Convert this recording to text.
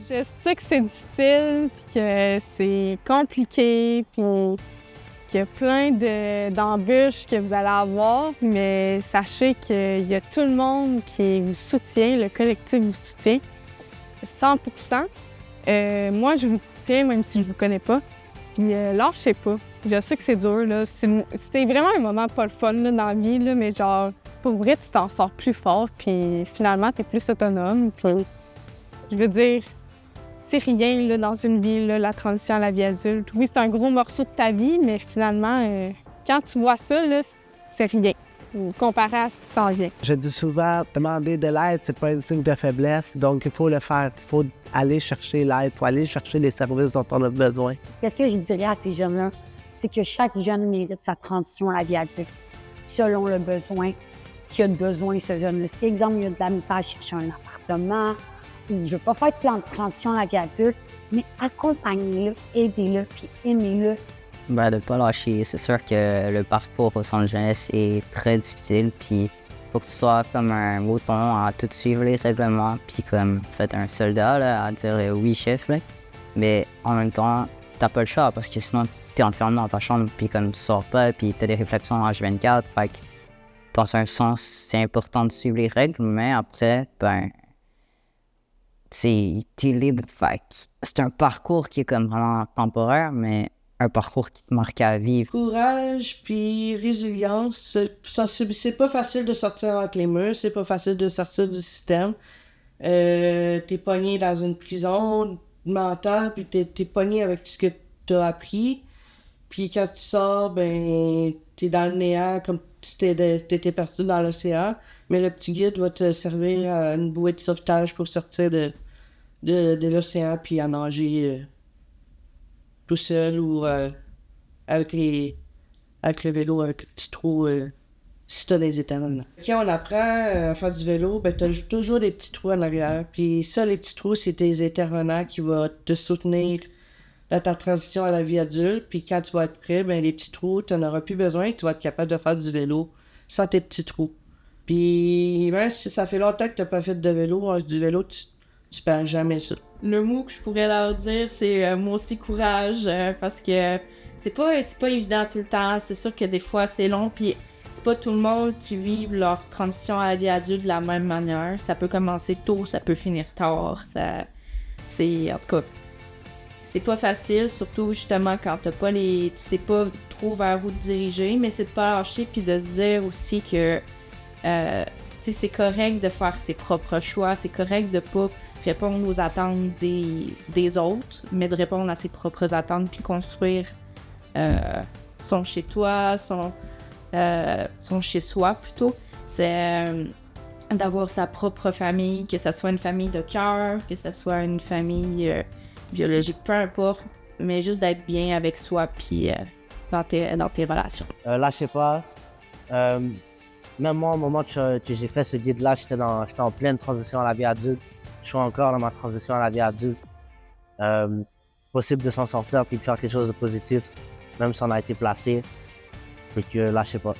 Je sais que c'est difficile, puis que c'est compliqué, puis qu'il y a plein d'embûches que vous allez avoir, mais sachez qu'il y a tout le monde qui vous soutient, le collectif vous soutient 100%. Moi, je vous soutiens même si je vous connais pas. Puis lâchez pas. Je sais que c'est dur, là. C'était vraiment un moment pas le fun là, dans la vie, là, mais genre, pour vrai, tu t'en sors plus fort, puis finalement, t'es plus autonome. Puis, je veux dire, c'est rien là, dans une vie, là, la transition à la vie adulte. Oui, c'est un gros morceau de ta vie, mais finalement, quand tu vois ça, là, c'est rien comparé à ce qui s'en vient. Je dis souvent, demander de l'aide, c'est pas un signe de faiblesse, donc il faut le faire. Il faut aller chercher l'aide, il faut aller chercher les services dont on a besoin. Qu'est-ce que je dirais à ces jeunes-là? C'est que chaque jeune mérite sa transition à la vie adulte, selon le besoin qu'il a de besoin, ce jeune-là. Si, exemple, il a de la misère à chercher un appartement, il ne veut pas faire de plan de transition à la vie adulte, mais accompagnez-le, aidez-le, puis aimez-le. Ben, de ne pas lâcher. C'est sûr que le parcours au centre jeunesse est très difficile, puis faut que tu sois comme un mouton à tout suivre les règlements, puis comme fait un soldat là, à dire oui chef, là. Mais en même temps, t'as pas le choix parce que sinon t'es enfermé dans ta chambre, puis comme tu sors pas, puis t'as des réflexions H24, fait que dans un sens, c'est important de suivre les règles, mais après, ben, t'es libre, fait que c'est un parcours qui est comme vraiment temporaire, mais un parcours qui te marque à vivre. Courage puis résilience, c'est pas facile de sortir entre les murs, c'est pas facile de sortir du système. T'es pogné dans une prison mentale, puis t'es pogné avec ce que t'as appris. Puis quand tu sors, ben t'es dans le néant comme si t'étais perdu dans l'océan. Mais le petit guide va te servir à une bouée de sauvetage pour sortir de l'océan puis à nager tout seul ou avec le vélo, avec le petit trou, si t'as des éternels. Quand on apprend à faire du vélo, ben t'as toujours des petits trous en arrière. Puis ça, les petits trous, c'est tes intervenants qui vont te soutenir dans ta transition à la vie adulte. Puis quand tu vas être prêt, ben les petits trous, t'en auras plus besoin. Tu vas être capable de faire du vélo sans tes petits trous. Puis ben, si ça fait longtemps que t'as pas fait de vélo, du vélo, tu perds jamais ça. Le mot que je pourrais leur dire, c'est moi aussi courage, parce que c'est pas évident tout le temps. C'est sûr que des fois c'est long, puis c'est pas tout le monde qui vit leur transition à la vie adulte de la même manière. Ça peut commencer tôt, ça peut finir tard. En tout cas, c'est pas facile, surtout justement quand tu sais pas trop vers où te diriger, mais c'est de pas lâcher puis de se dire aussi que c'est correct de faire ses propres choix, c'est correct de pas répondre aux attentes des autres, mais de répondre à ses propres attentes puis construire son chez-toi, son chez-soi plutôt. C'est d'avoir sa propre famille, que ce soit une famille de cœur, que ce soit une famille biologique, peu importe, mais juste d'être bien avec soi puis dans tes relations. Lâchez pas. Même moi, au moment que j'ai fait ce guide-là, j'étais en pleine transition à la vie adulte. Je suis encore dans ma transition à la vie adulte. Possible de s'en sortir puis de faire quelque chose de positif, même si on a été placé. Et que lâchez pas.